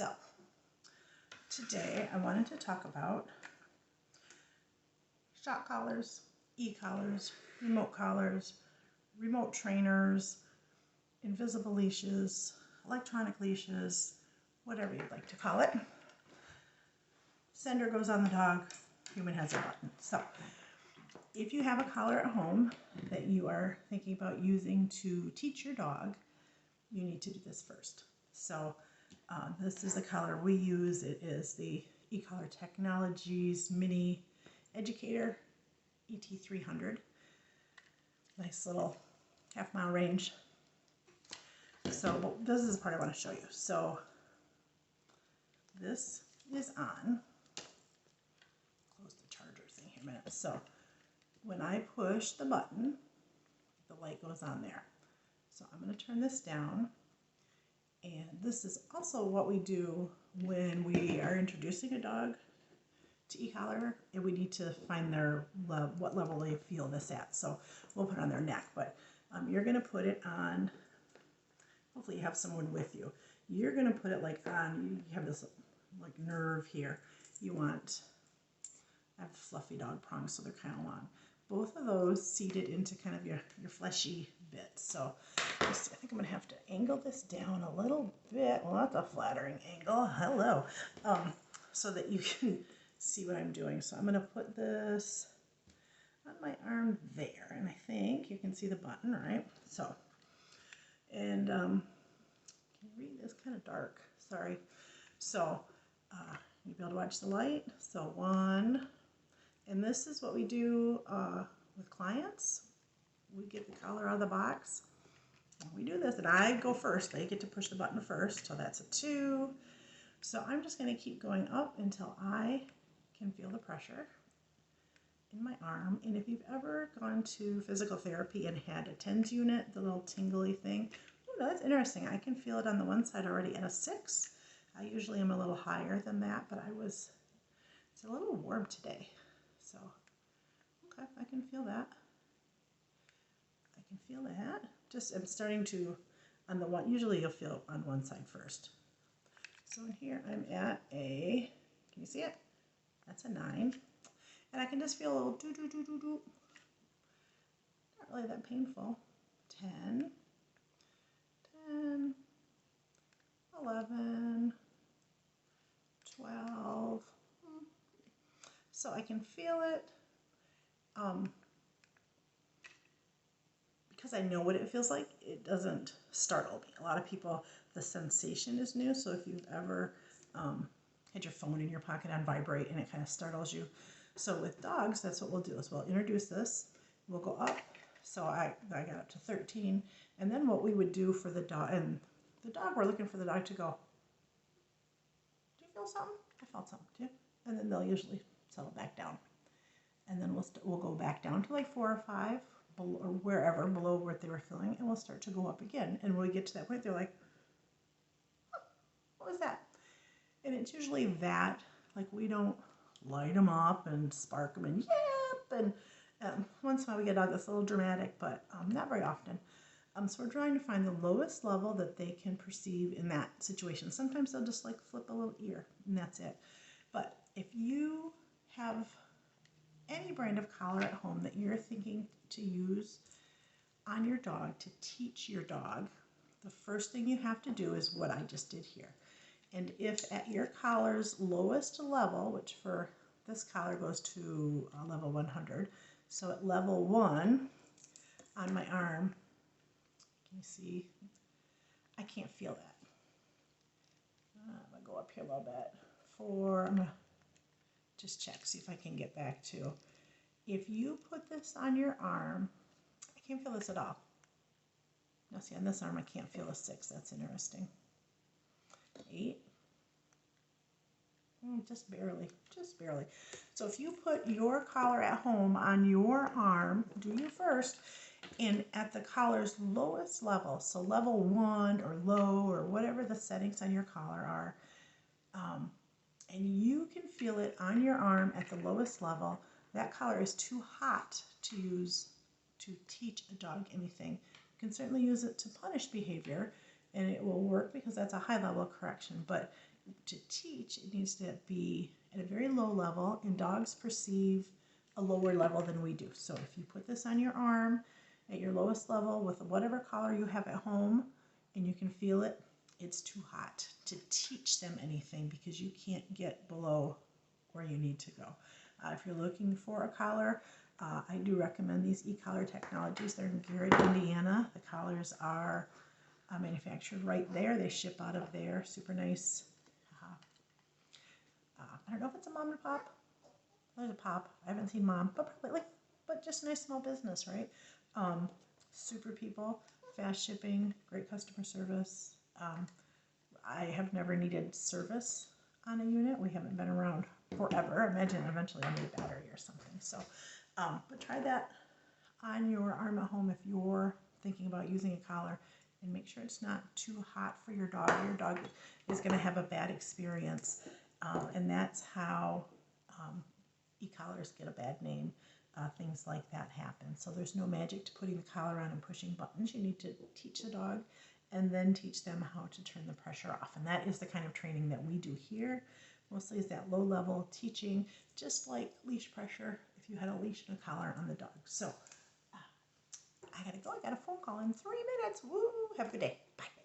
So today I wanted to talk about shock collars, e-collars, remote trainers, invisible leashes, electronic leashes, whatever you'd like to call it. Sender goes on the dog, human has a button. So if you have a collar at home that you are thinking about using to teach your dog, you need to do this first. So this is the collar we use. It is the eCollar Technologies Mini Educator ET300. Nice little half-mile range. So this is the part I want to show you. So this is on. Close the charger thing here a minute. So when I push the button, the light goes on there. So I'm going to turn this down. And this is also what we do when we are introducing a dog to e-collar, and we need to find their what level they feel this at. So we'll put it on their neck, but you're going to put it on, hopefully you have someone with you. You're going to put it like on, you have this like nerve here. You want, I have fluffy dog prongs, so they're kind of long. Both of those seated into kind of your fleshy bits. So I think I'm going to have to angle this down a little bit. Well, that's a flattering angle. Hello. So that you can see what I'm doing. So I'm going to put this on my arm there. And I think you can see the button, right? So, and can you read this? Kind of dark. Sorry. So you'll be able to watch the light. So one. And this is what we do with clients. We get the collar out of the box. And we do this, and I go first. They get to push the button first. So that's a 2. So I'm just going to keep going up until I can feel the pressure in my arm. And if you've ever gone to physical therapy and had a TENS unit, the little tingly thing, oh, that's interesting. I can feel it on the one side already at a 6. I usually am a little higher than that, but it's a little warm today. So, okay, I can feel that. I can feel that. Just, I'm starting to, on the one, usually you'll feel on one side first. So in here I'm at a, can you see it? That's a 9. And I can just feel a little do-do-do-do-do. Not really that painful. 10, 10, 11, 12. So I can feel it. Because I know what it feels like, it doesn't startle me. A lot of people, the sensation is new. So if you've ever had your phone in your pocket on vibrate and it kind of startles you. So with dogs, that's what we'll do is we'll introduce this. We'll go up. So I got up to 13. And then what we would do for the dog, and the dog, we're looking for the dog to go, do you feel something? I felt something too. And then they'll usually settle back down. And then we'll go back down to like 4 or 5. Or wherever below what they were feeling, and we'll start to go up again. And when we get to that point, they're like, huh, what was that? And it's usually that, like, we don't light them up and spark them and yep, and once in a while we get a dog that's a little dramatic, but not very often. So we're trying to find the lowest level that they can perceive in that situation. Sometimes they'll just like flip a little ear, and that's it. But if you have any brand of collar at home that you're thinking to use on your dog to teach your dog, the first thing you have to do is what I just did here. And if at your collar's lowest level, which for this collar goes to level 100, so at level 1 on my arm, can you see? I can't feel that. I'm going to go up here a little bit. 4, I'm going to just check, see if I can get back to. If you put this on your arm, I can't feel this at all. Now see, on this arm I can't feel a 6. That's interesting. 8. Just barely, just barely. So if you put your collar at home on your arm, do you first, and at the collar's lowest level, so level 1 or low or whatever the settings on your collar are, and you can feel it on your arm at the lowest level, that collar is too hot to use to teach a dog anything. You can certainly use it to punish behavior, and it will work because that's a high level of correction. But to teach, it needs to be at a very low level, and dogs perceive a lower level than we do. So if you put this on your arm at your lowest level with whatever collar you have at home and you can feel it, it's too hot to teach them anything because you can't get below where you need to go. If you're looking for a collar, I do recommend these eCollar Technologies. They're in Garrett, Indiana. The collars are manufactured right there. They ship out of there. Super nice. I don't know if it's a mom and pop. There's a pop. I haven't seen mom, but probably but just a nice small business, right? Super people, fast shipping, great customer service. I have never needed service on a unit. We haven't been around forever. I imagine eventually I'll need a battery or something. So, but try that on your arm at home if you're thinking about using a collar, and make sure it's not too hot for your dog. Your dog is going to have a bad experience, and that's how e-collars get a bad name. Things like that happen. So there's no magic to putting the collar on and pushing buttons. You need to teach the dog and then teach them how to turn the pressure off. And that is the kind of training that we do here. Mostly is that low level teaching, just like leash pressure if you had a leash and a collar on the dog. So I gotta go. I got a phone call in 3 minutes. Woo! Have a good day. Bye.